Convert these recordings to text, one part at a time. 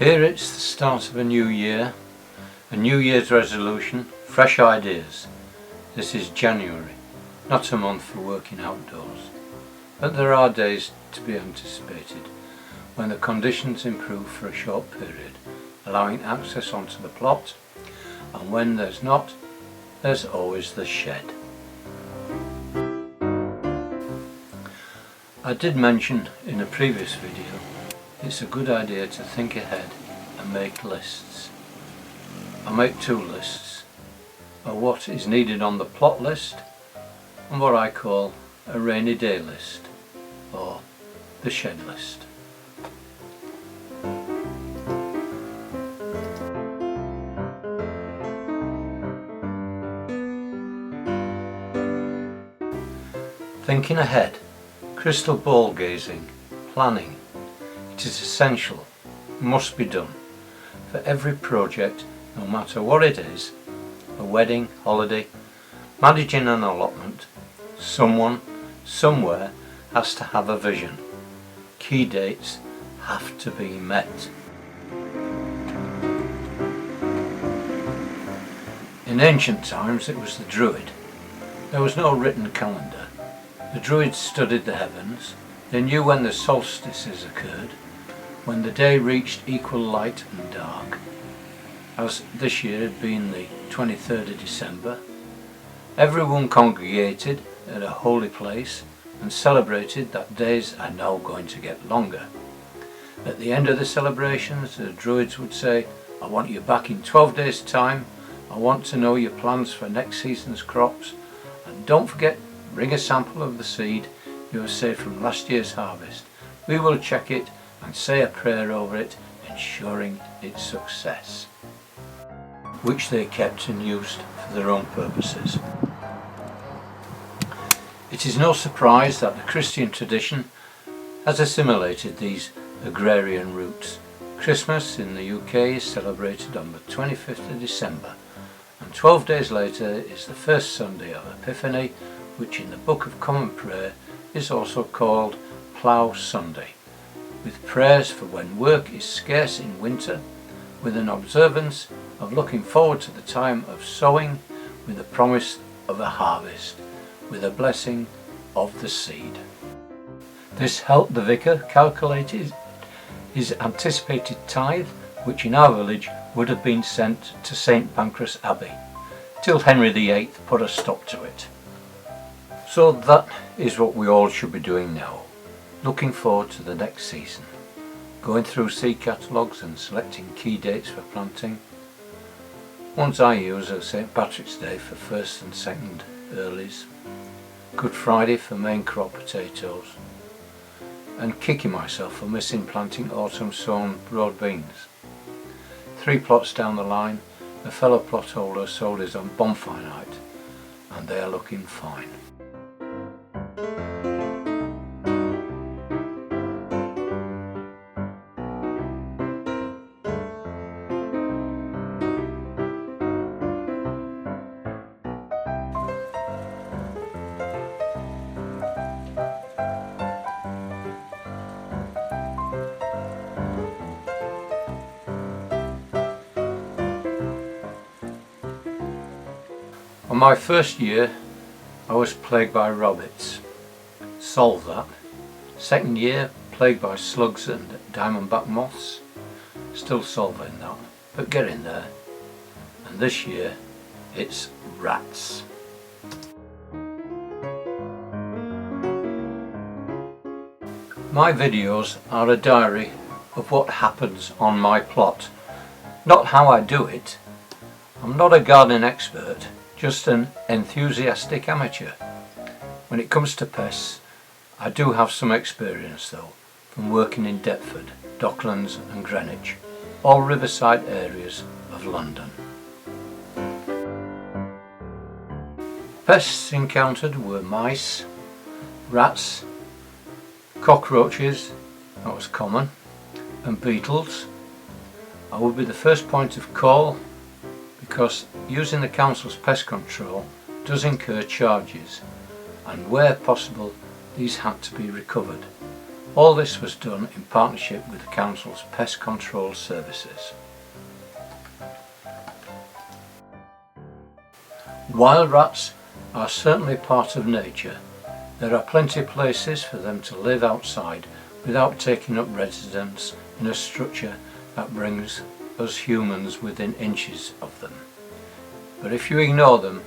Here it's the start of a new year, a New Year's resolution, fresh ideas. This is January, not a month for working outdoors, but there are days to be anticipated when the conditions improve for a short period, allowing access onto the plot, and when there's not, there's always the shed. I did mention in a previous video it's a good idea to think ahead and make lists. I make two lists, of what is needed on the plot list and what I call a rainy day list, or the shed list. Thinking ahead, crystal ball gazing, planning. It is essential, must be done, for every project, no matter what it is, a wedding, holiday, managing an allotment. Someone, somewhere has to have a vision. Key dates have to be met. In ancient times it was the Druid. There was no written calendar. The Druids studied the heavens. They knew when the solstices occurred, when the day reached equal light and dark. As this year had been the 23rd of December, everyone congregated at a holy place and celebrated that days are now going to get longer. At the end of the celebrations, the Druids would say, "I want you back in 12 days' time. I want to know your plans for next season's crops, and don't forget, bring a sample of the seed you have saved from last year's harvest. We will check it and say a prayer over it, ensuring its success," which they kept and used for their own purposes. It is no surprise that the Christian tradition has assimilated these agrarian roots. Christmas in the UK is celebrated on the 25th of December, and 12 days later is the first Sunday of Epiphany, which in the Book of Common Prayer is also called Plough Sunday, with prayers for when work is scarce in winter, with an observance of looking forward to the time of sowing, with the promise of a harvest, with a blessing of the seed. This helped the vicar calculate his anticipated tithe, which in our village would have been sent to St Pancras Abbey, till Henry VIII put a stop to it. So that is what we all should be doing now, looking forward to the next season, going through seed catalogues and selecting key dates for planting. Ones I use are St Patrick's Day for first and second earlies, Good Friday for main crop potatoes, and kicking myself for missing planting autumn sown broad beans. 3 plots down the line, a fellow plot holder sold his on bonfire night, and they are looking fine. On my first year I was plagued by rabbits. Solved that. Second year plagued by slugs and diamondback moths. Still solving that, but getting there. And this year it's rats. My videos are a diary of what happens on my plot, not how I do it. I'm not a gardening expert, just an enthusiastic amateur. When it comes to pests, I do have some experience though, from working in Deptford, Docklands and Greenwich, all riverside areas of London. Pests encountered were mice, rats, cockroaches, that was common, and beetles. I would be the first point of call because using the council's pest control does incur charges, and where possible these had to be recovered. All this was done in partnership with the Council's Pest Control Services. Wild rats are certainly part of nature. There are plenty of places for them to live outside without taking up residence in a structure that brings us humans within inches of them. But if you ignore them,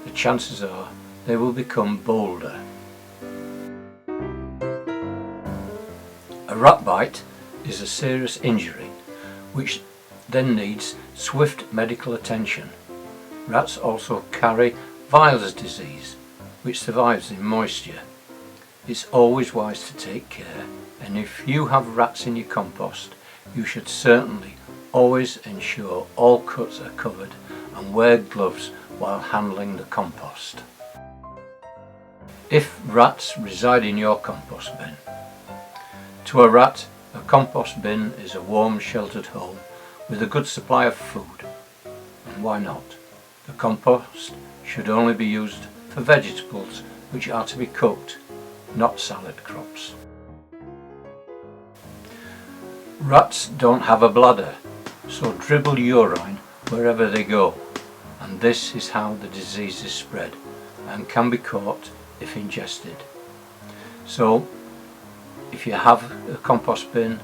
the chances are they will become bolder. A rat bite is a serious injury which then needs swift medical attention. Rats also carry Weil's disease, which survives in moisture. It's always wise to take care, and if you have rats in your compost, you should certainly always ensure all cuts are covered and wear gloves while handling the compost. If rats reside in your compost bin, to a rat, a compost bin is a warm, sheltered home with a good supply of food. And why not? The compost should only be used for vegetables which are to be cooked, not salad crops. Rats don't have a bladder, so dribble urine wherever they go, and this is how the disease is spread and can be caught if ingested. So if you have a compost bin,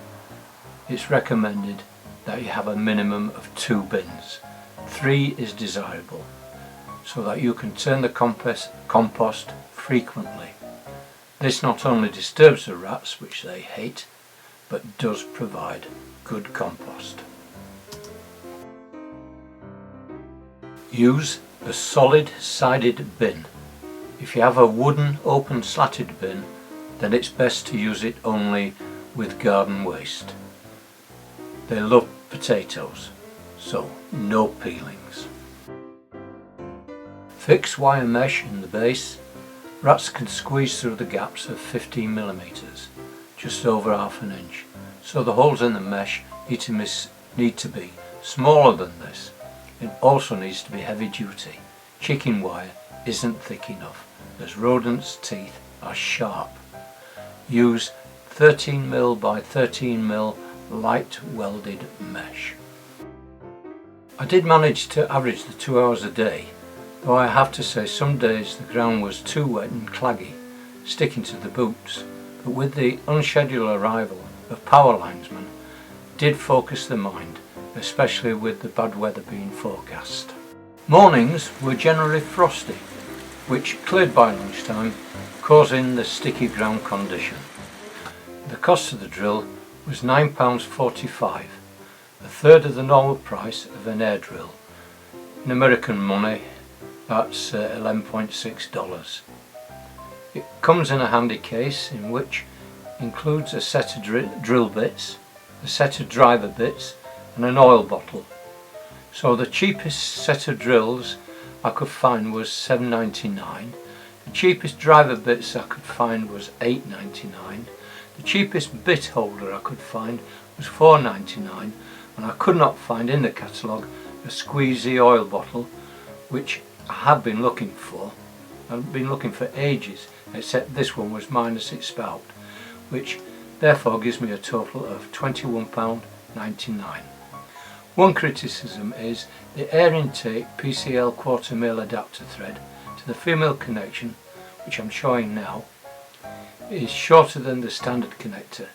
it's recommended that you have a minimum of 2 bins. 3 is desirable, so that you can turn the compost frequently. This not only disturbs the rats, which they hate, but does provide good compost. Use a solid sided bin. If you have a wooden open slatted bin, then it's best to use it only with garden waste. They love potatoes, so no peelings. Fix wire mesh in the base. Rats can squeeze through the gaps of 15 mm, just over ½ inch, so the holes in the mesh need to be smaller than this. It also needs to be heavy duty. Chicken wire isn't thick enough, as rodents' teeth are sharp. Use 13mm by 13mm light welded mesh. I did manage to average the 2 hours a day, though I have to say some days the ground was too wet and claggy, sticking to the boots, but with the unscheduled arrival of power linesmen did focus the mind, especially with the bad weather being forecast. Mornings were generally frosty, which cleared by lunchtime, causing the sticky ground condition. The cost of the drill was £9.45, a third of the normal price of an air drill. In American money, that's $11.6. It comes in a handy case in which includes a set of drill bits, a set of driver bits and an oil bottle. So the cheapest set of drills I could find was $7.99. The cheapest driver bits I could find was $8.99. The cheapest bit holder I could find was $4.99, and I could not find in the catalogue a squeezy oil bottle, which I have been looking for. I've been looking for ages, except this one was minus its spout, which therefore gives me a total of £21.99. One criticism is the air intake PCL 1/4mm adapter thread to the female connection, which I'm showing now, is shorter than the standard connector.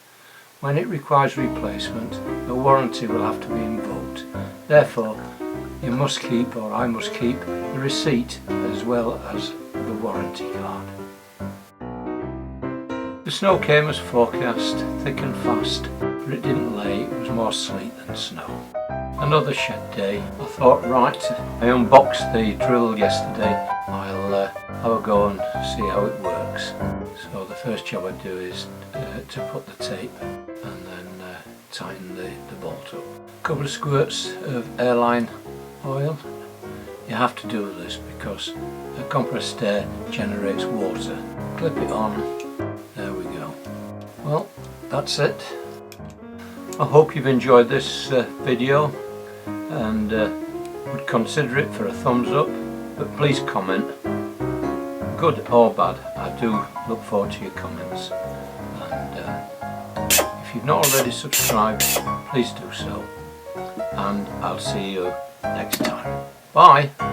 When it requires replacement, a warranty will have to be invoked. Therefore, you must keep, or I must keep, the receipt as well as the warranty card. The snow came as forecast, thick and fast, but it didn't lay, it was more sleet than snow. Another shed day. I thought, right, I unboxed the drill yesterday, I'll have a go and see how it works. So the first job I do is to put the tape and then tighten the bolt up. A couple of squirts of airline oil. You have to do this because a compressed air generates water. Clip it on, there we go. Well, that's it. I hope you've enjoyed this video and would consider it for a thumbs up, but please comment. good or bad. I do look forward to your comments, and if you've not already subscribed, please do so, and I'll see you next time. Bye!